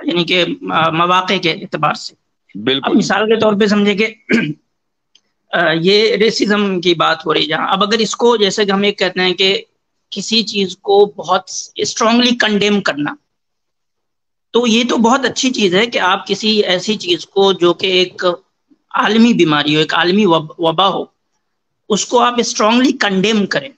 یعنی کہ مواقع کے اعتبار سے. اب بالکل مثال کے طور پہ سمجھے کہ یہ ریسزم کی بات ہو رہی ہے جہاں. اب اگر اس کو جیسے کہ ہم یہ کہتے ہیں کہ کسی چیز کو بہت اسٹرانگلی کنڈیم کرنا، تو یہ تو بہت اچھی چیز ہے کہ آپ کسی ایسی چیز کو جو کہ ایک عالمی بیماری ہو، ایک عالمی وبا ہو، اس کو آپ اسٹرانگلی کنڈیم کریں.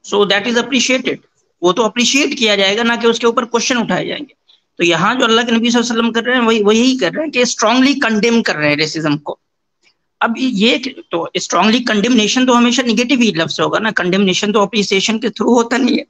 So that is appreciated. وہ تو اپریشیٹ کیا جائے گا، نہ کہ اس کے اوپر کوشچن اٹھائے جائیں گے. تو یہاں جو اللہ کے نبی صلی اللہ علیہ وسلم کر رہے ہیں وہی کر رہے ہیں کہ اسٹرانگلی کنڈیم کر رہے ہیں ریسزم کو. اب یہ تو اسٹرانگلی کنڈیمنیشن تو ہمیشہ نگیٹو ہی لفظ ہوگا نا، کنڈیمنیشن تو اپریسیشن کے تھرو ہوتا نہیں ہے.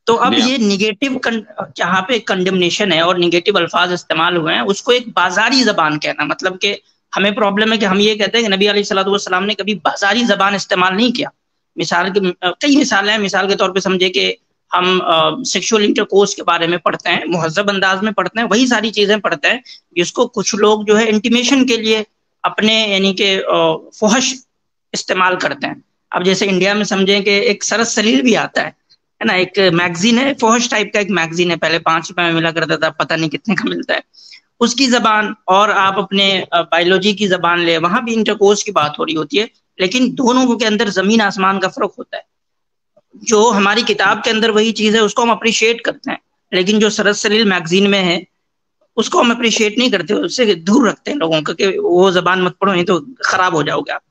تو اب جی ہاں. یہ نگیٹو جہاں پہ کنڈیمنیشن ہے اور نگیٹو الفاظ استعمال ہوئے ہیں، اس کو ایک بازاری زبان کہنا، مطلب کہ ہمیں پرابلم ہے کہ ہم یہ کہتے ہیں کہ نبی علیہ الصلوۃ والسلام نے کبھی بازاری زبان استعمال نہیں کیا. مثال کے کئی مثالیں ہیں. مثال کے طور پہ سمجھے کہ ہم سیکشول انٹرکورس کے بارے میں پڑھتے ہیں، مہذب انداز میں پڑھتے ہیں، وہی ساری چیزیں پڑھتے ہیں جس کو کچھ لوگ جو ہے انٹیمیشن کے لیے اپنے یعنی کہ فحش استعمال کرتے ہیں. اب جیسے انڈیا میں سمجھیں کہ ایک سرس سلیل بھی آتا ہے نا، ایک میگزین ہے فحش ٹائپ کا، ایک میگزین ہے، پہلے 5 روپے میں ملا کرتا تھا، پتہ نہیں کتنے کا ملتا ہے. اس کی زبان اور آپ اپنے بایولوجی کی زبان لے، وہاں بھی انٹرکورس کی بات ہو رہی ہوتی ہے، لیکن دونوں کے اندر زمین آسمان کا فرق ہوتا ہے. جو ہماری کتاب کے اندر وہی چیز ہے اس کو ہم اپریشیٹ کرتے ہیں، لیکن جو سرس سلیل میگزین میں ہے اس کو ہم اپریشیٹ نہیں کرتے، اس سے دور رکھتے ہیں لوگوں کو کہ وہ زبان مت پڑھو نہیں تو خراب ہو جاؤ گے آپ.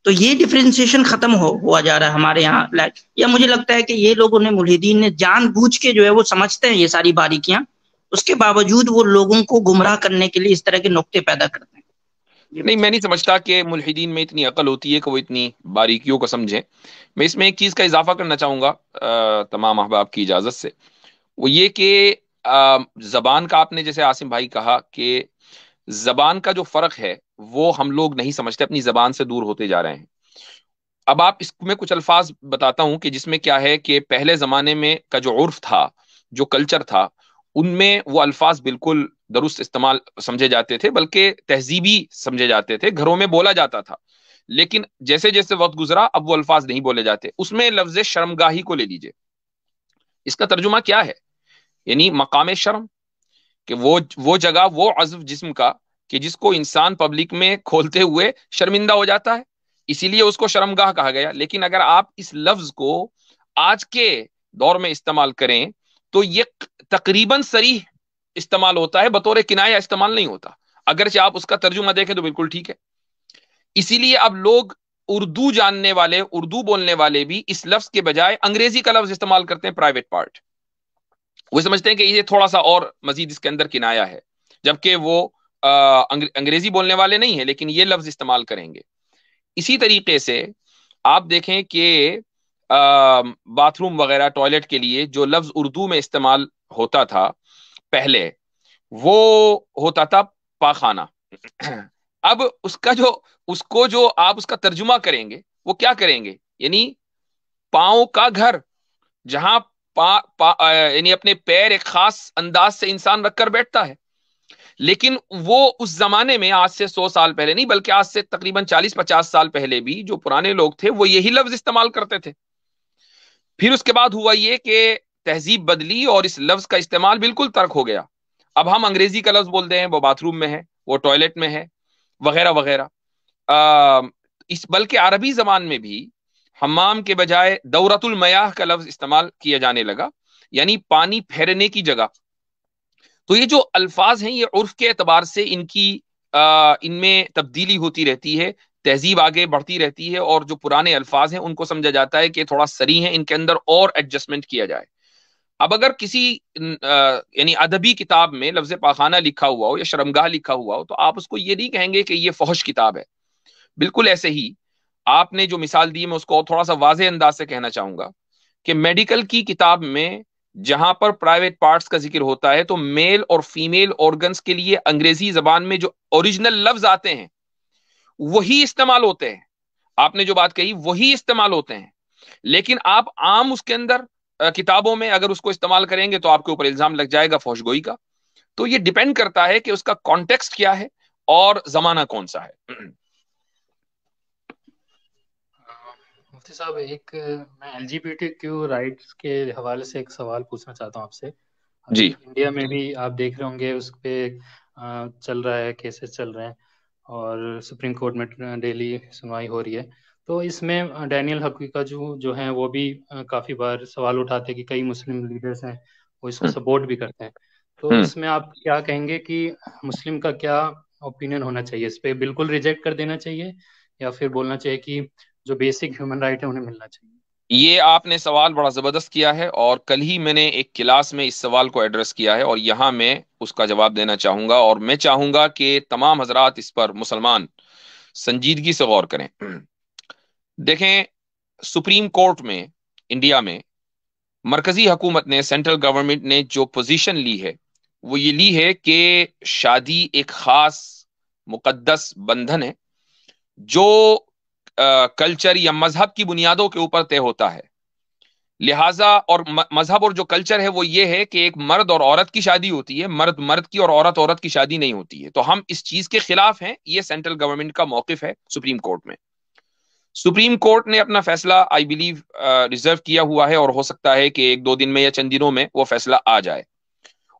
تو یہ ڈفرینسیشن ختم ہوا جا رہا ہے ہمارے یہاں. یا مجھے لگتا ہے کہ یہ لوگوں نے ملحدین نے جان بوجھ کے جو ہے وہ سمجھتے ہیں یہ ساری باریکیاں، اس کے باوجود وہ لوگوں کو گمراہ کرنے کے لیے اس طرح کے نقطے پیدا کرتے ہیں. نہیں، میں نہیں سمجھتا کہ ملحدین میں اتنی عقل ہوتی ہے کہ وہ اتنی باریکیوں کو سمجھیں. میں اس میں ایک چیز کا اضافہ کرنا چاہوں گا تمام احباب کی اجازت سے. وہ یہ کہ زبان کا آپ نے جیسے عاصم بھائی کہا کہ زبان کا جو فرق ہے وہ ہم لوگ نہیں سمجھتے، اپنی زبان سے دور ہوتے جا رہے ہیں. اب آپ اس میں کچھ الفاظ بتاتا ہوں کہ جس میں کیا ہے کہ پہلے زمانے میں کا جو عرف تھا، جو کلچر تھا، ان میں وہ الفاظ بالکل درست استعمال سمجھے جاتے تھے، بلکہ تہذیبی سمجھے جاتے تھے، گھروں میں بولا جاتا تھا. لیکن جیسے جیسے وقت گزرا اب وہ الفاظ نہیں بولے جاتے. اس میں لفظ شرمگاہی کو لے لیجئے. اس کا ترجمہ کیا ہے؟ یعنی مقام شرم، کہ وہ جگہ، وہ عضو جسم کا کہ جس کو انسان پبلک میں کھولتے ہوئے شرمندہ ہو جاتا ہے، اسی لیے اس کو شرمگاہ کہا گیا. لیکن اگر آپ اس لفظ کو آج کے دور میں استعمال کریں تو یہ تقریباً صریح استعمال ہوتا ہے، بطور کنایہ استعمال نہیں ہوتا. اگرچہ آپ اس کا ترجمہ دیکھیں تو بالکل ٹھیک ہے. اسی لیے اب لوگ اردو جاننے والے، اردو بولنے والے بھی اس لفظ کے بجائے انگریزی کا لفظ استعمال کرتے ہیں، پرائیویٹ پارٹ. وہ سمجھتے ہیں کہ یہ تھوڑا سا اور مزید اس کے اندر کنایا ہے، جبکہ وہ انگریزی بولنے والے نہیں ہیں لیکن یہ لفظ استعمال کریں گے. اسی طریقے سے آپ دیکھیں کہ باتھ روم وغیرہ، ٹوائلٹ کے لیے جو لفظ اردو میں استعمال ہوتا تھا پہلے، وہ ہوتا تھا پاخانہ. اب اس کو جو آپ اس کا ترجمہ کریں گے وہ کیا کریں گے؟ یعنی پاؤں کا گھر، جہاں یعنی اپنے پیر ایک خاص انداز سے انسان رکھ کر بیٹھتا ہے. لیکن وہ اس زمانے میں، آج سے 100 سال پہلے نہیں بلکہ آج سے تقریباً 40-50 سال پہلے بھی جو پرانے لوگ تھے وہ یہی لفظ استعمال کرتے تھے. پھر اس کے بعد ہوا یہ کہ تہذیب بدلی اور اس لفظ کا استعمال بالکل ترک ہو گیا. اب ہم انگریزی کا لفظ بولتے ہیں، وہ باتھ روم میں ہے، وہ ٹوائلٹ میں ہے، وغیرہ وغیرہ. بلکہ عربی زبان میں بھی حمام کے بجائے دورۃ المیاہ کا لفظ استعمال کیا جانے لگا، یعنی پانی پھیرنے کی جگہ. تو یہ جو الفاظ ہیں یہ عرف کے اعتبار سے ان میں تبدیلی ہوتی رہتی ہے، تہذیب آگے بڑھتی رہتی ہے، اور جو پرانے الفاظ ہیں ان کو سمجھا جاتا ہے کہ تھوڑا سری ہیں، ان کے اندر اور ایڈجسٹمنٹ کیا جائے. اب اگر کسی یعنی ادبی کتاب میں لفظ پاخانہ لکھا ہوا ہو یا شرمگاہ لکھا ہوا ہو تو آپ اس کو یہ نہیں کہیں گے کہ یہ فحش کتاب ہے. بالکل ایسے ہی آپ نے جو مثال دی میں اس کو تھوڑا سا واضح انداز سے کہنا چاہوں گا کہ میڈیکل کی کتاب میں جہاں پر پرائیویٹ پارٹس کا ذکر ہوتا ہے تو میل اور فیمیل آرگنز کے لیے انگریزی زبان میں جو اوریجنل لفظ آتے ہیں وہی استعمال ہوتے ہیں. آپ نے جو بات کہی وہی استعمال ہوتے ہیں. لیکن آپ عام اس کے اندر کتابوں میں اگر اس کو استعمال کریں گے تو آپ کے اوپر الزام لگ جائے گا فحش گوئی کا. تو یہ ڈیپینڈ کرتا ہے کہ اس کا کانٹیکسٹ کیا ہے اور زمانہ کون سا ہے. مفتی صاحب، میں L G B T Q rights کے حوالے سے ایک سوال پوچھنا چاہتا ہوں آپ سے. ابھی جی انڈیا میں بھی آپ دیکھ رہے ہوں گے، اس پہ چل رہا ہے، کیسز چل رہے ہیں، اور سپریم کورٹ میں ڈیلی سنوائی ہو رہی ہے. تو اس میں ڈینیل حقیقہ جو ہیں وہ بھی کافی بار سوال اٹھاتے ہیں کہ کئی مسلم لیڈرز ہیں وہ اس کو ہوں، سپورٹ بھی کرتے ہیں. تو ہوں. اس میں آپ کیا کہیں گے کہ مسلم کا کیا اوپینین ہونا چاہیے؟ اس پہ بالکل ریجیکٹ کر دینا چاہیے، یا پھر بولنا چاہیے کہ جو بیسک ہیومن رائٹ ہے انہیں ملنا چاہیے؟ یہ آپ نے سوال بڑا زبردست کیا ہے، اور کل ہی میں نے ایک کلاس میں اس سوال کو ایڈریس کیا ہے، اور یہاں میں اس کا جواب دینا چاہوں گا، اور میں چاہوں گا کہ تمام حضرات اس پر مسلمان سنجیدگی سے غور کریں. دیکھیں، سپریم کورٹ میں انڈیا میں مرکزی حکومت نے، سینٹرل گورنمنٹ نے جو پوزیشن لی ہے وہ یہ لی ہے کہ شادی ایک خاص مقدس بندھن ہے جو کلچر یا مذہب کی بنیادوں کے اوپر طے ہوتا ہے. لہٰذا اور مذہب اور جو کلچر ہے وہ یہ ہے کہ ایک مرد اور عورت کی شادی ہوتی ہے، مرد مرد کی اور عورت عورت کی شادی نہیں ہوتی ہے. تو ہم اس چیز کے خلاف ہیں. یہ سینٹرل گورنمنٹ کا موقف ہے سپریم کورٹ میں. سپریم کورٹ نے اپنا فیصلہ آئی بلیو ریزرو کیا ہوا ہے، اور ہو سکتا ہے کہ ایک دو دن میں یا چند دنوں میں وہ فیصلہ آ جائے.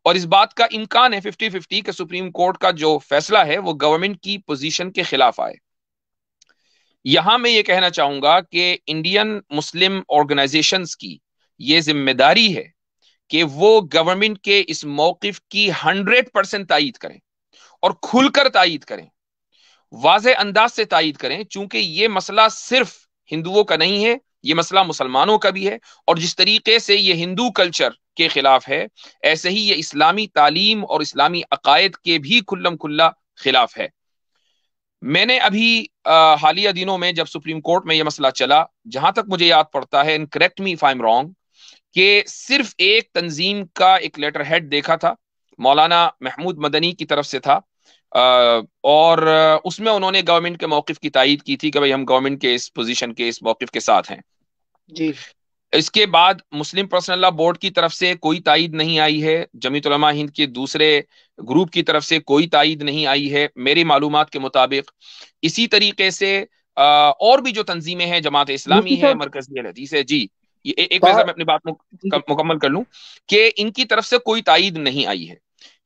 اور اس بات کا امکان ہے 50-50 کہ سپریم کورٹ کا جو فیصلہ ہے وہ گورنمنٹ کی پوزیشن کے خلاف آئے. یہاں میں یہ کہنا چاہوں گا کہ انڈین مسلم آرگنائزیشنز کی یہ ذمہ داری ہے کہ وہ گورنمنٹ کے اس موقف کی 100% تائید کریں، اور کھل کر تائید کریں، واضح انداز سے تائید کریں، چونکہ یہ مسئلہ صرف ہندوؤں کا نہیں ہے، یہ مسئلہ مسلمانوں کا بھی ہے. اور جس طریقے سے یہ ہندو کلچر کے خلاف ہے، ایسے ہی یہ اسلامی تعلیم اور اسلامی عقائد کے بھی کھلم کھلا خلاف ہے. میں نے ابھی حالیہ دنوں میں جب سپریم کورٹ میں یہ مسئلہ چلا، جہاں تک مجھے یاد پڑتا ہے، and correct me if I'm wrong، کہ صرف ایک تنظیم کا ایک لیٹر ہیڈ دیکھا تھا، مولانا محمود مدنی کی طرف سے تھا، اور اس میں انہوں نے گورنمنٹ کے موقف کی تائید کی تھی کہ بھئی ہم گورنمنٹ کے اس پوزیشن کے، اس موقف کے ساتھ ہیں. جی اس کے بعد مسلم پرسنل لا بورڈ کی طرف سے کوئی تائید نہیں آئی ہے، جمیعت علماء ہند کے دوسرے گروپ کی طرف سے کوئی تائید نہیں آئی ہے میری معلومات کے مطابق. اسی طریقے سے اور بھی جو تنظیمیں ہیں، جماعت مفتی اسلامی ہے، صاحب. مرکزی اہل حدیث ہے. جی ایک منٹ میں اپنی بات جی جی. مکمل کر لوں کہ ان کی طرف سے کوئی تائید نہیں آئی ہے.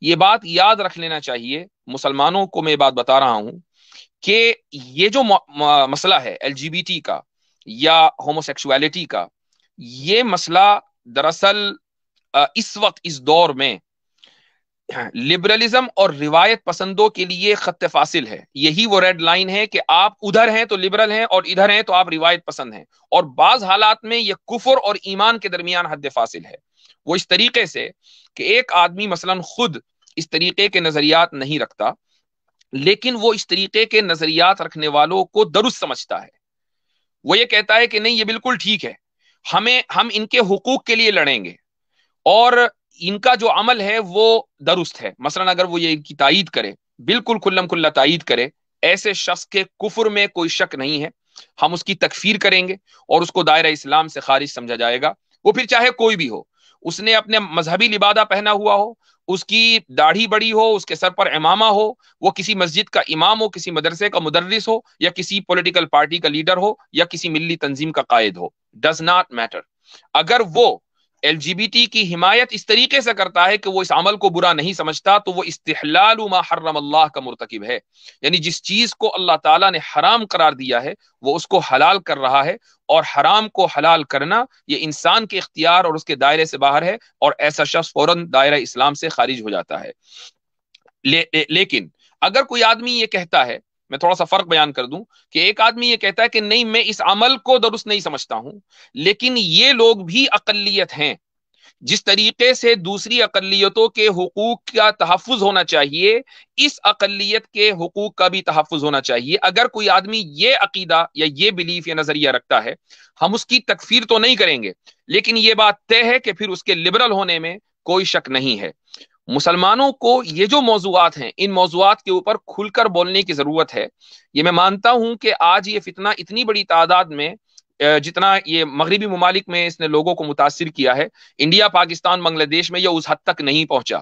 یہ بات یاد رکھ لینا چاہیے مسلمانوں کو. میں بات بتا رہا ہوں کہ یہ جو مسئلہ ہے ایل جی بی ٹی کا یا ہومو سیکسولیٹی کا، یہ مسئلہ دراصل اس وقت اس دور میں لبرلزم اور روایت پسندوں کے لیے خط فاصل ہے. یہی وہ ریڈ لائن ہے کہ آپ ادھر ہیں تو لبرل ہیں، اور ادھر ہیں تو آپ روایت پسند ہیں. اور بعض حالات میں یہ کفر اور ایمان کے درمیان حد فاصل ہے. وہ اس طریقے سے کہ ایک آدمی مثلا خود اس طریقے کے نظریات نہیں رکھتا، لیکن وہ اس طریقے کے نظریات رکھنے والوں کو درست سمجھتا ہے. وہ یہ کہتا ہے کہ نہیں، یہ بالکل ٹھیک ہے، ہم ان کے حقوق کے لیے لڑیں گے، اور ان کا جو عمل ہے وہ درست ہے. مثلا اگر وہ یہ کی تائید کرے، بالکل کھلم کھلا تائید کرے، ایسے شخص کے کفر میں کوئی شک نہیں ہے، ہم اس کی تکفیر کریں گے اور اس کو دائرہ اسلام سے خارج سمجھا جائے گا. وہ پھر چاہے کوئی بھی ہو، اس نے اپنے مذہبی لبادہ پہنا ہوا ہو، اس کی داڑھی بڑی ہو، اس کے سر پر امامہ ہو، وہ کسی مسجد کا امام ہو، کسی مدرسے کا مدرس ہو، یا کسی پولیٹیکل پارٹی کا لیڈر ہو، یا کسی ملی تنظیم کا قائد ہو، ڈز ناٹ میٹر. اگر وہ ایل جی بی ٹی کی حمایت اس طریقے سے کرتا ہے کہ وہ اس عمل کو برا نہیں سمجھتا، تو وہ استحلال ما حرم اللہ کا مرتکب ہے. یعنی جس چیز کو اللہ تعالیٰ نے حرام قرار دیا ہے وہ اس کو حلال کر رہا ہے، اور حرام کو حلال کرنا یہ انسان کے اختیار اور اس کے دائرے سے باہر ہے، اور ایسا شخص فوراً دائرہ اسلام سے خارج ہو جاتا ہے. لیکن اگر کوئی آدمی یہ کہتا ہے، میں تھوڑا سا فرق بیان کر دوں، کہ ایک آدمی یہ کہتا ہے کہ نہیں، میں اس عمل کو درست نہیں سمجھتا ہوں، لیکن یہ لوگ بھی اقلیت ہیں، جس طریقے سے دوسری اقلیتوں کے حقوق کا تحفظ ہونا چاہیے، اس اقلیت کے حقوق کا بھی تحفظ ہونا چاہیے. اگر کوئی آدمی یہ عقیدہ یا یہ بلیف یا نظریہ رکھتا ہے، ہم اس کی تکفیر تو نہیں کریں گے، لیکن یہ بات طے ہے کہ پھر اس کے لبرل ہونے میں کوئی شک نہیں ہے. مسلمانوں کو یہ جو موضوعات ہیں، ان موضوعات کے اوپر کھل کر بولنے کی ضرورت ہے. یہ میں مانتا ہوں کہ آج یہ فتنہ اتنی بڑی تعداد میں، جتنا یہ مغربی ممالک میں اس نے لوگوں کو متاثر کیا ہے، انڈیا، پاکستان، بنگلہ دیش میں یہ اس حد تک نہیں پہنچا.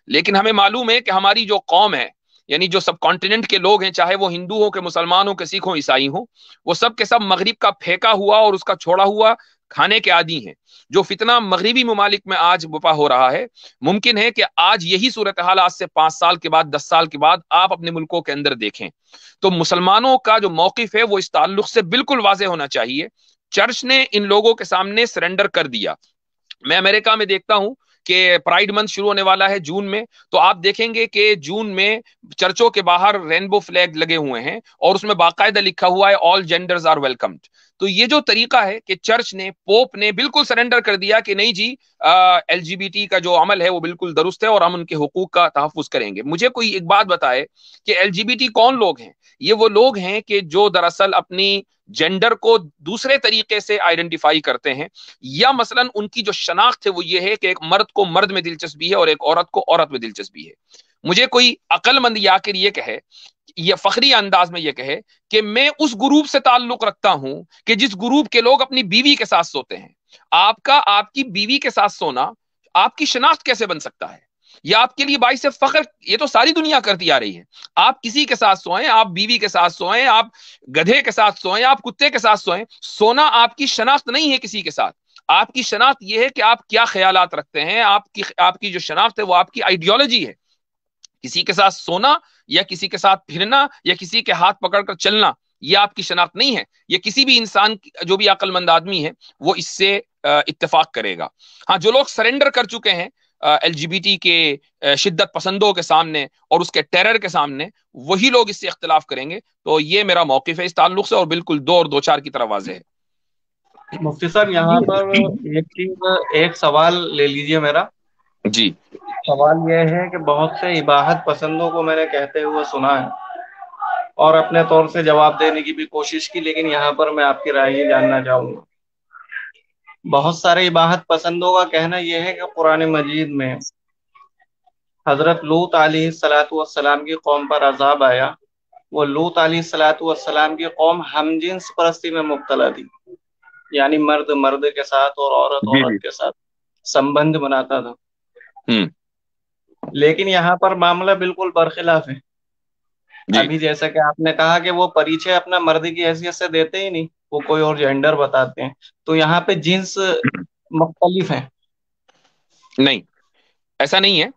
لیکن ہمیں معلوم ہے کہ ہماری جو قوم ہے، یعنی جو سب کانٹیننٹ کے لوگ ہیں، چاہے وہ ہندو ہو، کہ مسلمان ہو، کہ سکھ ہو، عیسائی ہو، وہ سب کے سب مغرب کا پھینکا ہوا اور اس کا چھوڑا ہوا کھانے کے عادی ہیں. جو فتنہ مغربی ممالک میں آج وپا ہو رہا ہے، ممکن ہے کہ آج یہی صورتحال آج سے 5 سال کے بعد 10 سال کے بعد آپ اپنے ملکوں کے اندر دیکھیں. تو مسلمانوں کا جو موقف ہے وہ اس تعلق سے بالکل واضح ہونا چاہیے. چرچ نے ان لوگوں کے سامنے سرنڈر کر دیا. میں امریکہ میں دیکھتا ہوں کہ پرائیڈ منتھ شروع ہونے والا ہے جون میں، تو آپ دیکھیں گے کہ جون میں چرچوں کے باہر رینبو فلیگ لگے ہوئے ہیں اور اس میں باقاعدہ لکھا ہوا ہے آل جینڈرز آر ویلکمڈ. تو یہ جو طریقہ ہے کہ چرچ نے، پوپ نے بالکل سرنڈر کر دیا کہ نہیں جی LGBT کا جو عمل ہے وہ بالکل درست ہے اور ہم ان کے حقوق کا تحفظ کریں گے. مجھے کوئی ایک بات بتائے کہ LGBT کون لوگ ہیں؟ یہ وہ لوگ ہیں کہ جو دراصل اپنی جینڈر کو دوسرے طریقے سے آئیڈینٹیفائی کرتے ہیں، یا مثلا ان کی جو شناخت ہے وہ یہ ہے کہ ایک مرد کو مرد میں دلچسپی ہے اور ایک عورت کو عورت میں دلچسپی ہے. مجھے کوئی عقل مند یا کر یہ کہے، یہ فخری انداز میں یہ کہے کہ میں اس گروپ سے تعلق رکھتا ہوں کہ جس گروپ کے لوگ اپنی بیوی کے ساتھ سوتے ہیں، آپ کی بیوی کے ساتھ سونا آپ کی شناخت کیسے بن سکتا ہے؟ یہ آپ کے لیے باعث فخر، یہ تو ساری دنیا کرتی آ رہی ہے. آپ کسی کے ساتھ سوئیں، آپ بیوی کے ساتھ سوئیں، آپ گدھے کے ساتھ سوئیں، آپ کتے کے ساتھ سوئیں، سونا آپ کی شناخت نہیں ہے کسی کے ساتھ. آپ کی شناخت یہ ہے کہ آپ کیا خیالات رکھتے ہیں. آپ کی جو شناخت ہے وہ آپ کی آئیڈیالوجی ہے. کسی کے ساتھ سونا یا کسی کے ساتھ پھرنا یا کسی کے ہاتھ پکڑ کر چلنا یہ آپ کی شناخت نہیں ہے. یہ کسی بھی انسان جو بھی عقل مند آدمی ہے وہ اس سے اتفاق کرے گا. ہاں، جو لوگ سرنڈر کر چکے ہیں LGBT کے شدت پسندوں کے سامنے اور اس کے ٹیرر کے سامنے، وہی لوگ اس سے اختلاف کریں گے. تو یہ میرا موقف ہے اس تعلق سے، اور بالکل 2 اور 2 4 کی طرح واضح ہے. مفتی صاحب یہاں پر ایک چیز، ایک سوال لے لیجئے میرا. جی. سوال یہ ہے کہ بہت سے اباحت پسندوں کو میں نے کہتے ہوئے سنا ہے اور اپنے طور سے جواب دینے کی بھی کوشش کی، لیکن یہاں پر میں آپ کی رائے یہ جاننا چاہوں گا. بہت سارے اباحت پسندوں کا کہنا یہ ہے کہ قرآن مجید میں حضرت لوط علیہ السلام کی قوم پر عذاب آیا. وہ لوط علیہ السلام کی قوم ہم جنس پرستی میں مبتلا تھی، یعنی مرد مرد کے ساتھ اور عورت عورت کے ساتھ سمبند بناتا تھا. لیکن یہاں پر معاملہ بالکل برخلاف ہے. ابھی جیسا کہ آپ نے کہا کہ وہ پریچے اپنا مردی کی حیثیت سے دیتے ہی نہیں، وہ کوئی اور جینڈر بتاتے ہیں. تو یہاں پہ جنس مختلف ہیں. نہیں، ایسا نہیں ہے.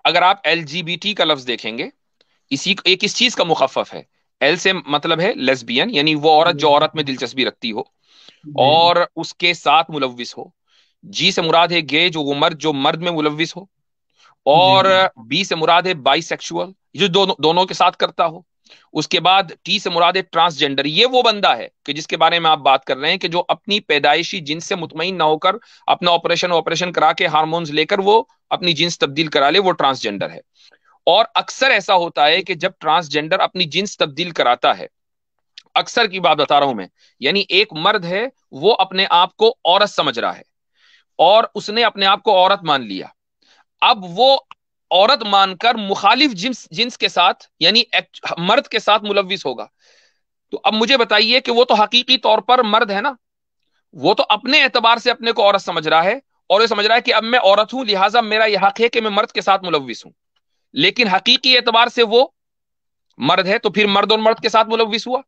اگر آپ LGBT کا لفظ دیکھیں گے، ایک اس چیز کا مخفف ہے. ایل سے مطلب ہے لیسبین، یعنی وہ عورت جو عورت میں دلچسپی رکھتی ہو اور اس کے ساتھ ملوث ہو. جی سے مراد ہے گے، جو وہ مرد جو مرد میں ملوث ہو. اور بی سے مراد ہے بائی سیکشول، جو دونوں کے ساتھ کرتا ہو. اس کے بعد ٹی سے مراد ہے ٹرانسجینڈر. یہ وہ بندہ ہے کہ جس کے بارے میں آپ بات کر رہے ہیں کہ جو اپنی پیدائشی جنس سے مطمئن نہ ہو کر اپنا آپریشن کرا کے ہارمونز لے کر وہ اپنی جنس تبدیل کرا لے، وہ ٹرانسجینڈر ہے. اور اکثر ایسا ہوتا ہے کہ جب ٹرانسجینڈر اپنی جنس تبدیل کراتا ہے، اکثر کی بات بتا رہا ہوں میں، یعنی ایک مرد ہے وہ اپنے آپ کو عورت سمجھ رہا ہے اور اس نے اپنے آپ کو عورت مان لیا. اب وہ عورت مان کر مخالف جنس کے ساتھ یعنی مرد کے ساتھ ملوث ہوگا. تو اب مجھے بتائیے کہ وہ تو حقیقی طور پر مرد ہے نا، وہ تو اپنے اعتبار سے اپنے کو عورت سمجھ رہا ہے اور یہ سمجھ رہا ہے کہ اب میں عورت ہوں، لہٰذا میرا یہ حق ہے کہ میں مرد کے ساتھ ملوث ہوں. لیکن حقیقی اعتبار سے وہ مرد ہے، تو پھر مرد اور مرد کے ساتھ ملوث ہوا.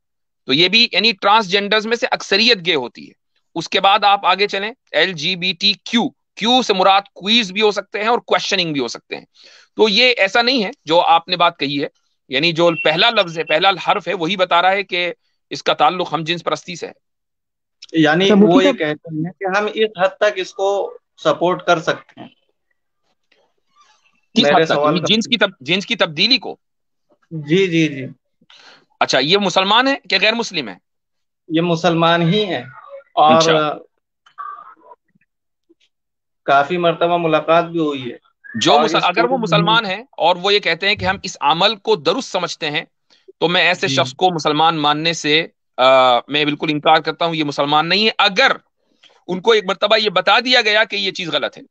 تو یہ بھی یعنی ٹرانسجینڈرز میں سے اکثریت گے ہوتی ہے. اس کے بعد آپ آگے چلیں، LGBTQ، کیو سے مراد کوئز بھی ہو سکتے ہیں اور کوشچننگ بھی ہو سکتے ہیں. تو یہ ایسا نہیں ہے جو آپ نے بات کہی ہے، یعنی جو پہلا لفظ ہے، پہلا حرف ہے، وہی بتا رہا ہے کہ اس کا تعلق ہم جنس پرستی سے ہے. یعنی وہ یہ کہتے ہیں کہ ہم اس حد تک اس کو سپورٹ کر سکتے ہیں. کس حد تک؟ جنس کی تبدیلی کو؟ جی جی جی. اچھا، یہ مسلمان ہے کہ غیر مسلم ہے؟ یہ مسلمان ہی ہے، اور کافی مرتبہ ملاقات بھی ہوئی ہے. اگر وہ مسلمان ہیں اور وہ یہ کہتے ہیں کہ ہم اس عمل کو درست سمجھتے ہیں، تو میں ایسے شخص کو مسلمان ماننے سے میں بالکل انکار کرتا ہوں. یہ مسلمان نہیں ہے. اگر ان کو ایک مرتبہ یہ بتا دیا گیا کہ یہ چیز غلط ہے،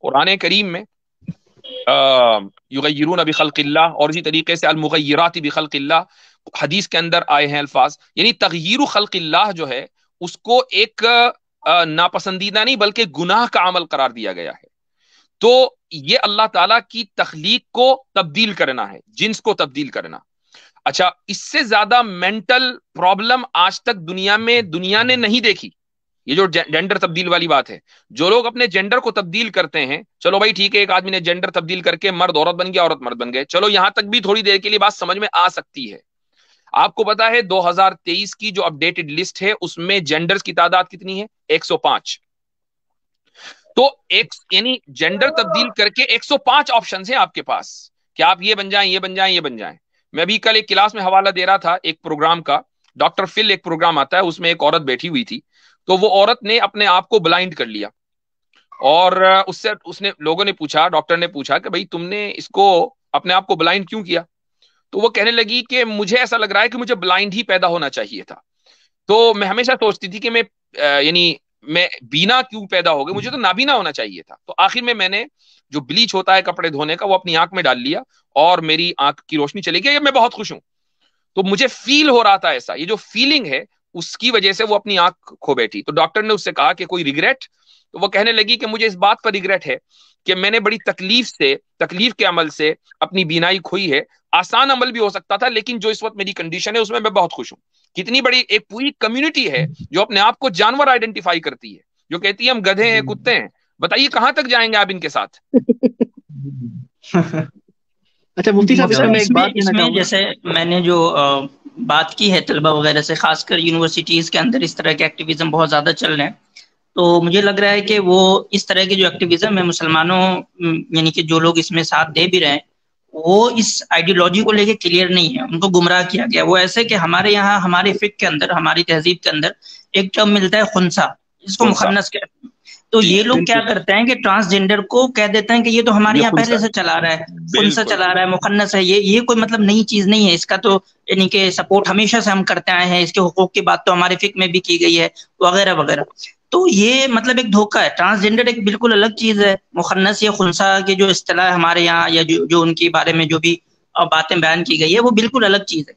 قرآن کریم میں یغیرون بخلق اللہ اور اسی طریقے سے المغیرات بخلق اللہ، حدیث کے اندر آئے ہیں الفاظ، یعنی تغییر خلق اللہ جو ہے اس کو ایک ناپسندیدہ نہیں بلکہ گناہ کا عمل قرار دیا گیا ہے. تو یہ اللہ تعالیٰ کی تخلیق کو تبدیل کرنا ہے، جنس کو تبدیل کرنا. اچھا، اس سے زیادہ مینٹل پرابلم آج تک دنیا نے نہیں دیکھی. یہ جو جینڈر تبدیل والی بات ہے، جو لوگ اپنے جینڈر کو تبدیل کرتے ہیں، چلو بھائی ٹھیک ہے، ایک آدمی نے جینڈر تبدیل کر کے مرد عورت بن گیا، عورت مرد بن گئے، چلو یہاں تک بھی تھوڑی دیر کے لیے بات سمجھ میں آ سکتی ہے. آپ کو پتا ہے 2023 کی جو اپڈیٹڈ لسٹ ہے اس میں جینڈرز کی تعداد کتنی ہے؟ 105. تو یعنی جینڈر تبدیل کر کے 105 آپشنز ہیں آپ کے پاس کہ آپ یہ بن جائیں، یہ بن جائیں، یہ بن جائیں. میں بھی کل ایک کلاس میں حوالہ دے رہا تھا ایک پروگرام کا، ڈاکٹر فل ایک پروگرام آتا ہے، اس میں ایک عورت بیٹھی ہوئی تھی، تو وہ عورت نے اپنے آپ کو بلائنڈ کر لیا، اور اس نے لوگوں نے پوچھا، ڈاکٹر نے پوچھا کہ بھائی تم نے اس کو اپنے آپ کو بلائنڈ کیوں کیا؟ تو وہ کہنے لگی کہ مجھے ایسا لگ رہا ہے کہ مجھے بلائنڈ ہی پیدا ہونا چاہیے تھا. تو میں ہمیشہ سوچتی تھی کہ میں بینا کیوں پیدا ہو گئی، مجھے تو نابینا ہونا چاہیے تھا. تو آخر میں نے جو بلیچ ہوتا ہے کپڑے دھونے کا وہ اپنی آنکھ میں ڈال لیا اور میری آنکھ کی روشنی چلی گئی، میں بہت خوش ہوں. تو مجھے فیل ہو رہا تھا ایسا، یہ جو فیلنگ ہے اس کی وجہ سے وہ اپنی آنکھ کھو بیٹھی. تو ڈاکٹر نے اس سے کہا کہ کوئی ریگریٹ؟ تو وہ کہنے لگی کہ مجھے اس بات پر ریگریٹ ہے کہ میں نے بڑی تکلیف کے عمل سے اپنی بینائی کھوئی ہے. آسان عمل بھی ہو سکتا تھا، لیکن جو اس وقت میری کنڈیشن ہے اس میں بہت خوش ہوں. کتنی بڑی ایک پوری کمیونٹی ہے جو اپنے آپ کو جانور آئیڈینٹیفائی کرتی ہے، جو کہتی ہے ہم گدھے ہیں، کتے ہیں. بتائیے کہاں تک جائیں گے آپ ان کے ساتھ؟ اچھا مفتی صاحب، اس میں جیسے میں نے جو بات کی ہے طلبہ وغیرہ سے، خاص کر یونیورسٹیز کے اندر اس طرح کے ایکٹیویزم بہت زیادہ چل رہے ہیں، تو مجھے لگ رہا ہے کہ وہ اس طرح کے جو ایکٹیویزم ہے مسلمانوں یعنی کہ جو لوگ اس میں ساتھ دے بھی رہے ہیں وہ اس آئیڈیالوجی کو لے کے کلیئر نہیں ہے، ان کو گمراہ کیا گیا. وہ ایسے کہ ہمارے یہاں ہمارے فقہ کے اندر، ہماری تہذیب کے اندر ایک ٹرم ملتا ہے خنثی، جس کو مخنث کہتے ہیں. تو یہ لوگ کیا کرتے ہیں کہ ٹرانسجینڈر کو کہہ دیتے ہیں کہ یہ تو ہمارے یہاں پہلے سے چلا رہا ہے، خنثی چلا رہا ہے، مخنث ہے. یہ کوئی مطلب نئی چیز نہیں ہے، اس کا تو یعنی کہ سپورٹ ہمیشہ سے ہم کرتے آئے ہیں، اس کے حقوق کی بات تو ہمارے فقہ میں بھی کی گئی ہے وغیرہ وغیرہ. تو یہ مطلب ایک دھوکہ ہے. ٹرانسجینڈر ایک بالکل الگ چیز ہے، مخنث یا خنثی کی جو اصطلاح ہے ہمارے یہاں یا جو ان کے بارے میں جو بھی باتیں بیان کی گئی ہے وہ بالکل الگ چیز ہے.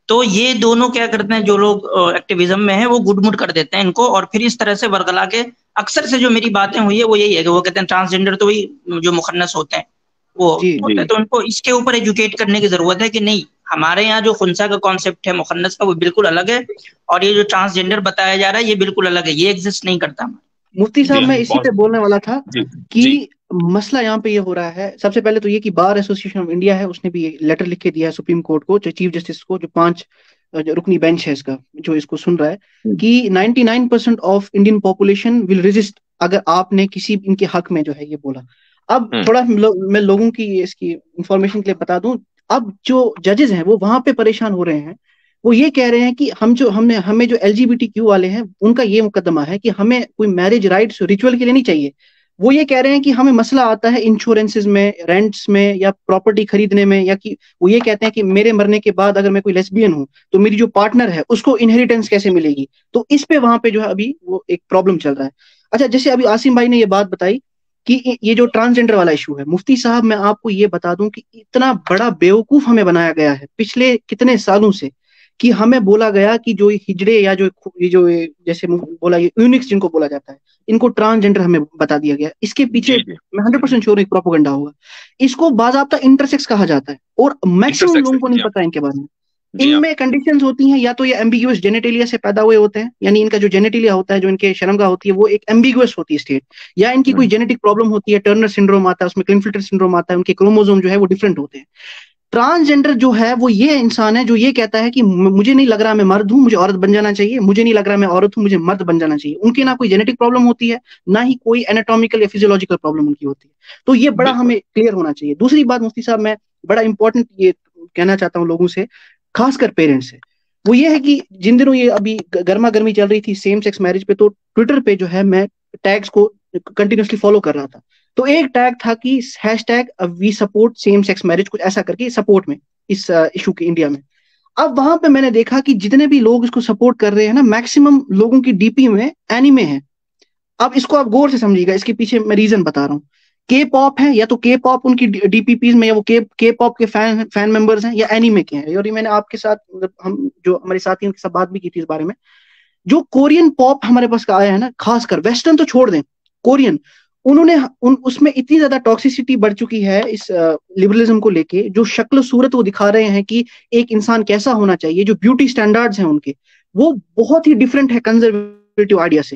تو یہ دونوں کیا کرتے ہیں، جو لوگ ایکٹیویزم میں ہیں وہ گڈ مڈ کر دیتے ہیں ان کو، اور پھر اس طرح سے ورگلا کے اکثر سے جو میری باتیں ہوئی ہے وہ یہی ہے کہ وہ کہتے ہیں ٹرانسجینڈر تو وہی جو مخنث ہوتے ہیں وہ ہوتا ہے. تو ان کو اس کے اوپر ایجوکیٹ کرنے کی ضرورت ہے کہ نہیں، ہمارے یہاں جو خنثی کا کانسیپٹ ہے مخنث کا وہ بالکل الگ ہے، اور یہ جو ٹرانسجینڈر بتایا جا رہا ہے یہ بالکل الگ ہے، یہ ایگزسٹ نہیں کرتا. مفتی صاحب میں اسی پہ بولنے والا تھا کہ مسئلہ یہاں پہ یہ ہو رہا ہے. سب سے پہلے تو یہ کہ بار ایسوسیشن آف انڈیا ہے، اس نے بھی لیٹر لکھ کے دیا ہے سپریم کورٹ کو، چیف جسٹس کو، جو 5 رکنی بینچ ہے اس کا جو اس کو سن رہا ہے، کہ 99% of Indian population will resist اگر آپ نے کسی ان کے حق میں جو ہے یہ بولا. اب تھوڑا میں لوگوں کی اس کی انفارمیشن کے لیے بتا دوں، اب جو ججز ہیں وہ وہاں پہ پریشان ہو رہے ہیں. وہ یہ کہہ رہے ہیں کہ ہمیں جو LGBTQ والے ہیں ان کا یہ مقدمہ ہے کہ ہمیں کوئی میرج رائٹس ریچول کے لیے نہیں چاہیے. وہ یہ کہہ رہے ہیں کہ ہمیں مسئلہ آتا ہے انشورنسز میں، رینٹس میں، یا پراپرٹی خریدنے میں، یا کہ وہ یہ کہتے ہیں کہ میرے مرنے کے بعد اگر میں کوئی لیسبین ہوں تو میری جو پارٹنر ہے اس کو انہیریٹنس کیسے ملے گی. تو اس پہ وہاں پہ جو ہے ابھی وہ ایک پرابلم چل رہا ہے. اچھا جیسے ابھی عاصم بھائی نے یہ بات بتائی کہ یہ جو ٹرانسجینڈر والا ایشو ہے، مفتی صاحب میں آپ کو یہ بتا دوں کہ اتنا بڑا بیوقوف ہمیں بنایا گیا ہے پچھلے کتنے سالوں سے، کہ ہمیں بولا گیا کہ جو ہجڑے یا جو جیسے بولا یہ یونکس جن کو بولا جاتا ہے ان کو ٹرانسجینڈر ہمیں بتا دیا گیا. اس کے پیچھے میں 100% شیور ایک پروپیگنڈا ہوگا. اس کو باضابطہ انٹرسیکس کہا جاتا ہے اور میکسیمم لوگوں کو نہیں پتا ان کے بارے میں. ان میں کنڈیشنز ہوتی ہیں، یا تو یہ ایمبیگوس جینیٹیلیا سے پیدا ہوئے ہوتے ہیں، یعنی ان کا جو جینیٹیلیا ہوتا ہے، جو ان کے شرمگاہ ہوتی ہے وہ ایک ایمبیگوس ہوتی ہے اسٹیٹ، یا ان کی کوئی جینیٹک پرابلم ہوتی ہے، ٹرنر سنڈروم آتا ہے، اس میں کلنفلٹر سنڈروم آتا ہے، ان کے کروموزوم جو ہے وہ ڈفرینٹ ہوتے ہیں. ٹرانسجینڈر جو ہے وہ یہ انسان ہے جو یہ کہتا ہے کہ مجھے نہیں لگ رہا میں مرد ہوں، مجھے عورت بن جانا چاہیے، مجھے نہیں لگ رہا میں عورت ہوں، مجھے مرد بن جانا چاہیے. ان کے نہ کوئی جینیٹک پرابلم ہوتی ہے، نہ ہی کوئی ایناٹومیکل یا فزیولوجیکل پرابلم ان کی ہوتی ہے. تو یہ بڑا ہمیں کلیئر ہونا چاہیے. دوسری بات مفتی صاحب میں بڑا امپورٹنٹ یہ کہنا چاہتا ہوں لوگوں سے، خاص کر پیرنٹس سے، وہ یہ ہے کہ جن دنوں یہ ابھی گرما گرمی چل رہی تھی سیم سیکس میرج پہ، تو ٹویٹر پہ جو ہے میں ٹیگز کو کنٹینیوسلی فالو کر رہا تھا. تو ایک ٹیگ تھا کہ #we support same sex marriage, کچھ ایسا کر کے سپورٹ میں اس ایشو کے انڈیا میں. اب وہاں پہ میں نے دیکھا کہ جتنے بھی لوگ اس کو سپورٹ کر رہے ہیں نا، میکسیمم لوگوں کی ڈی پی میں اینیمے ہیں. اب اس کو آپ غور سے سمجھیے گا، اس کے پیچھے میں ریزن بتا رہا ہوں. کے پاپ ہے، یا تو کے پاپ ان کی ڈی پی پیز میں، یا وہ کے پاپ کے فین ممبرز ہیں، یا اینیمے کے ہیں. اور یہ میں نے آپ کے ساتھ ہم جو ہمارے ساتھیوں کے ساتھ بات بھی کی تھی اس بارے میں. جو کورین پاپ ہمارے پاس آیا ہے نا، خاص کر ویسٹرن تو چھوڑ دیں، کورین، انہوں نے اس میں اتنی زیادہ ٹاکسیسٹی بڑھ چکی ہے اس لبرلزم کو لے کے، جو شکل و صورت وہ دکھا رہے ہیں کہ ایک انسان کیسا ہونا چاہیے، جو بیوٹی سٹینڈرڈز ہیں ان کے وہ بہت ہی ڈفرینٹ ہے کنزرویٹو آئیڈیا سے.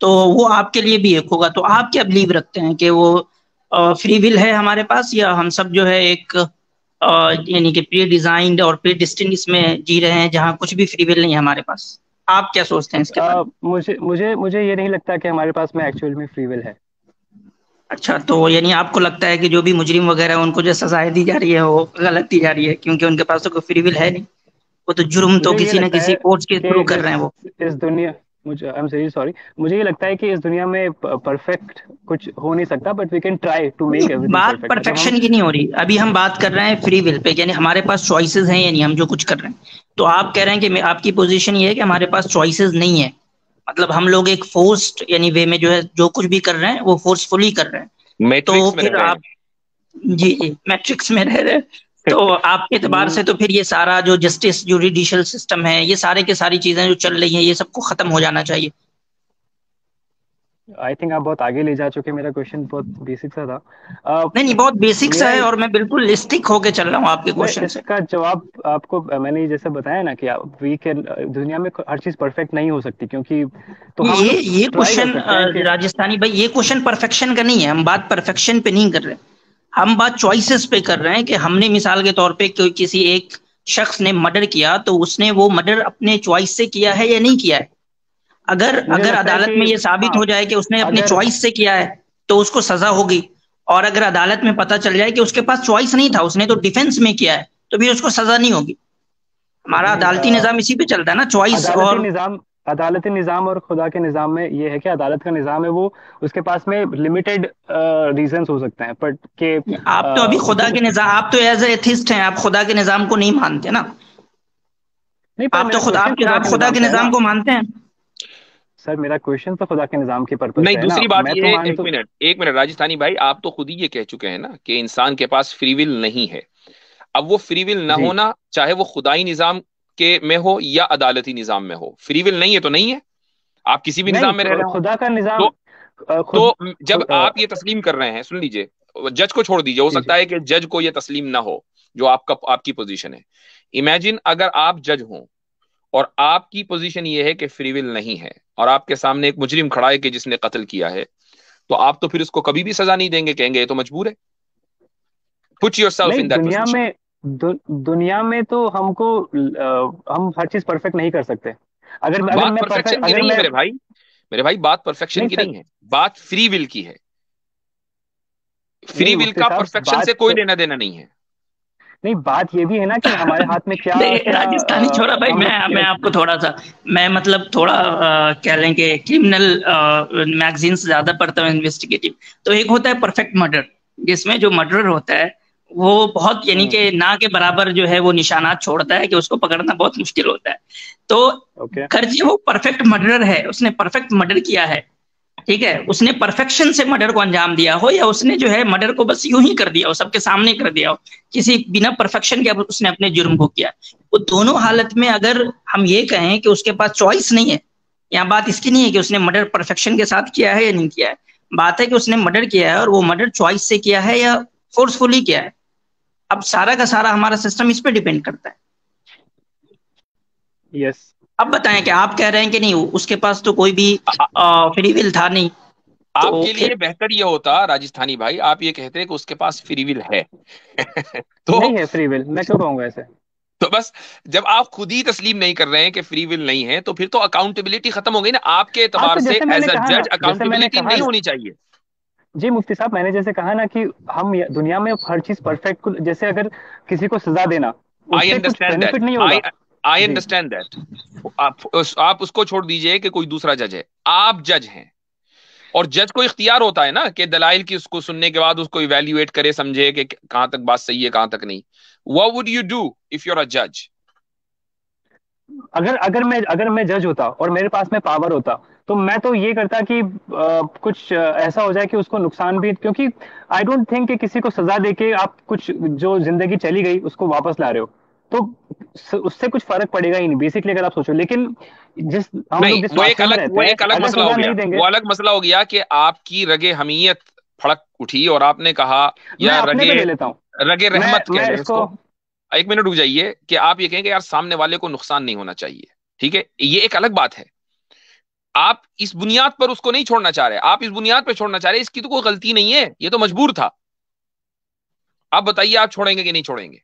تو وہ آپ کے لیے بھی ایک ہوگا. تو آپ کیا بلیو رکھتے ہیں کہ وہ فری ول ہے ہمارے پاس، یا ہم سب جو ہے ایک یعنی کہ پری ڈیزائنڈ اور پری ڈسٹنڈ اس میں جی رہے ہیں جہاں کچھ بھی فری ول نہیں ہے ہمارے پاس؟ آپ کیا سوچتے ہیں اس کے بارے میں؟ مجھے یہ نہیں لگتا کہ ہمارے پاس میں ایکچوئل میں فری ول ہے. اچھا، تو یعنی آپ کو لگتا ہے کہ جو بھی مجرم وغیرہ ان کو جو سزائیں دی جا رہی ہے وہ غلط دی جا رہی ہے، کیونکہ ان کے پاس تو کوئی فری ول ہے نہیں، وہ تو جرم تو مجھے یہ کسی نہ لگتا کسی ہے کورس کے کہ تھرو کر رہے ہیں وہ. اس دنیا مجھے یہ لگتا ہے کہ اس دنیا میں پرفیکٹ کچھ ہو نہیں سکتا، but we can try to make everything بات پرفیکٹ. پرفیکشن کی نہیں ہو رہی، ابھی ہم بات کر رہے ہیں فری ول پہ، یعنی ہمارے پاس چوائسیز ہیں، یعنی ہم جو کچھ کر رہے ہیں. تو آپ کہہ رہے ہیں کہ آپ کی پوزیشن یہ ہے کہ ہمارے پاس چوائسیز نہیں ہے، مطلب ہم لوگ ایک فورسڈ یعنی وے میں جو ہے جو کچھ بھی کر رہے ہیں وہ فورسفلی کر رہے ہیں. تو میٹرکس میں پھر رہ رہے آپ جی میٹرکس میں رہ رہے تو آپ کے اعتبار سے تو پھر یہ سارا جو جسٹس جوڈیشل سسٹم ہے، یہ سارے کے ساری چیزیں جو چل رہی ہیں، یہ سب کو ختم ہو جانا چاہیے. آئی تھنک آپ بہت آگے لے جا چکے. میرا کوشچن بہت بیسک سا تھا. نہیں بہت بیسک سا ہے، اور میں بالکل اسٹک ہو کے چل رہا ہوں آپ کے کوشچن سے. اس کا جواب آپ کو میں نے جیسے بتایا نا کہ دنیا میں ہر چیز پرفیکٹ نہیں ہو سکتی، کیونکہ تو ہم یہ کوشچن راجستھانی بھائی، یہ کوشچن پرفیکشن کا نہیں ہے. ہم بات پرفیکشن پہ نہیں کر رہے، ہم بات چوائسیز پہ کر رہے ہیں کہ ہم نے مثال کے طور پہ کسی ایک شخص نے مرڈر کیا تو اس نے وہ مرڈر اپنے چوائس سے کیا ہے یا نہیں کیا ہے. اگر عدالت میں یہ ثابت ہو جائے کہ اس نے اپنے چوائس سے کیا ہے تو اس کو سزا ہوگی، اور اگر عدالت میں پتہ چل جائے کہ اس کے پاس چوائس نہیں تھا، اس نے تو ڈیفینس میں کیا ہے، تو بھی اس کو سزا نہیں ہوگی. ہمارا عدالتی نظام اسی پہ چلتا ہے نا، چوائس. اور عدالتی نظام اور خدا کے نظام میں یہ ہے کہ عدالت کا نظام ہے وہ اس کے پاس میں لمیٹڈ ریزنز ہو سکتے ہیں، بٹ کہ آپ تو ابھی خدا کے نظام، آپ تو ایز اے ایتھسٹ ہیں، آپ خدا کے نظام کو نہیں مانتے نا. آپ تو خدا کے نظام کو مانتے ہیں. سر میرا کوشچن تو خدا کے نظام کے پرپز نہیں. ہے. دوسری بات یہ ہے، ایک منٹ راجستھانی بھائی، آپ تو خود ہی یہ کہہ چکے ہیں نا کہ انسان کے پاس فری ول نہیں ہے. اب وہ فری ول نہ ہونا، چاہے وہ خدائی نظام کے میں ہو یا عدالتی نظام میں ہو، فری ول نہیں ہے تو نہیں ہے. آپ کسی بھی نظام میں رہ رہے ہو، خدا کا نظام. تو جب آپ یہ تسلیم کر رہے ہیں، سن لیجئے، جج کو چھوڑ دیجئے، ہو سکتا ہے کہ جج کو یہ تسلیم نہ ہو جو آپ کی پوزیشن ہے. امیجن اگر آپ جج ہوں اور آپ کی پوزیشن یہ ہے کہ فری ول نہیں ہے، اور آپ کے سامنے ایک مجرم کھڑا ہے کہ جس نے قتل کیا ہے، تو آپ تو پھر اس کو کبھی بھی سزا نہیں دیں گے، کہیں گے یہ تو مجبور ہے. Put yourself in that position. دنیا میں تو ہم ہر چیز پرفیکٹ نہیں کر سکتے. بات پرفیکشن کی نہیں ہے میرے بھائی، بات پرفیکشن کی نہیں ہے، بات فری ول کی ہے. فری ول کا پرفیکشن سے کوئی لینا دینا نہیں ہے. نہیں، بات یہ بھی ہے نا کہ ہمارے ہاتھ میں کیا راجستھانی چھوڑا بھائی، میں آپ کو تھوڑا سا تھوڑا کہہ لیں کہ کرمنل میگزینس زیادہ پڑھتا ہوں، انویسٹیگیٹو. تو ایک ہوتا ہے پرفیکٹ مرڈر، جس میں جو مرڈر ہوتا ہے وہ بہت یعنی کہ نہ کے برابر جو ہے وہ نشانات چھوڑتا ہے کہ اس کو پکڑنا بہت مشکل ہوتا ہے. تو گرچہ وہ پرفیکٹ مرڈر ہے، اس نے پرفیکٹ مرڈر کیا ہے، ٹھیک ہے، اس نے پرفیکشن سے مرڈر کو انجام دیا ہو، یا اس نے جو ہے مرڈر کو بس یوں ہی کر دیا ہو، سب کے سامنے کر دیا ہو، کسی بنا پرفیکشن کے اس نے اپنے جرم کو کیا. وہ دونوں حالت میں اگر ہم یہ کہیں کہ اس کے پاس چوائس نہیں ہے، یہاں بات اس کی نہیں ہے کہ اس نے مرڈر پرفیکشن کے ساتھ کیا ہے یا نہیں کیا ہے، بات ہے کہ اس نے مرڈر کیا ہے اور وہ مرڈر چوائس سے کیا ہے یا فورسفلی کیا ہے. اب سارا کا سارا ہمارا سسٹم اس پہ ڈیپینڈ کرتا ہے. یس. اب بتائیں کہ آپ کہہ رہے ہیں کہ نہیں اس کے پاس تو کوئی بھی فری ول تھا نہیں. آپ کے لیے بہتر یہ ہوتا راجستھانی بھائی، آپ یہ کہتے ہیں کہ اس کے پاس فری ول ہے. تو نہیں ہے فری ول، میں کیوں کہوں گا ایسے؟ تو بس جب آپ خود ہی تسلیم نہیں کر رہے ہیں کہ فری ول نہیں ہے، تو پھر تو اکاؤنٹیبلٹی ختم ہو گئی نا. آپ کے اعتبار سے ایز اے جج اکاؤنٹیبلٹی نہیں ہونی چاہیے. جی مفتی صاحب، میں نے جیسے کہا نا کہ ہم دنیا میں ہر چیز پرفیکٹ، جیسے اگر کسی کو سزا دینا اس سے کچھ بینیفٹ نہیں ہوگا. I understand that. آپ اس کو چھوڑ دیجئے کہ کوئی دوسرا جج ہے، آپ جج ہیں، اور جج کو اختیار ہوتا ہے نا کہ دلائل کی اس کو سننے کے بعد اس کو ایویلیویٹ کرے، سمجھے کہ کہاں تک بات صحیح ہے کہاں تک نہیں. What would you do if you're a judge? اگر میں جج ہوتا اور میرے پاس میں پاور ہوتا تو میں تو یہ کرتا کہ کچھ ایسا ہو جائے کہ اس کو نقصان بھی، کیونکہ آئی ڈونٹ تھنک کہ کسی کو سزا دے کے آپ کچھ جو زندگی چلی گئی اس کو واپس لا رہے ہو، تو اس سے کچھ فرق پڑے گا ہی نہیں بیسکلی اگر آپ سوچو. لیکن وہ ایک الگ مسئلہ ہو گیا، وہ الگ مسئلہ ہو گیا کہ آپ کی رگ حمیت پھڑک اٹھی اور آپ نے کہا، یا رگ رحمت کہہ لیں اس کو. ایک منٹ رک جائیے کہ آپ یہ کہیں کہ یار سامنے والے کو نقصان نہیں ہونا چاہیے، ٹھیک ہے، یہ ایک الگ بات ہے. آپ اس بنیاد پر اس کو نہیں چھوڑنا چاہ رہے, آپ اس بنیاد پہ چھوڑنا چاہ رہے, اس کی تو کوئی غلطی نہیں ہے, یہ تو مجبور تھا. آپ بتائیے آپ چھوڑیں گے کہ نہیں چھوڑیں گے؟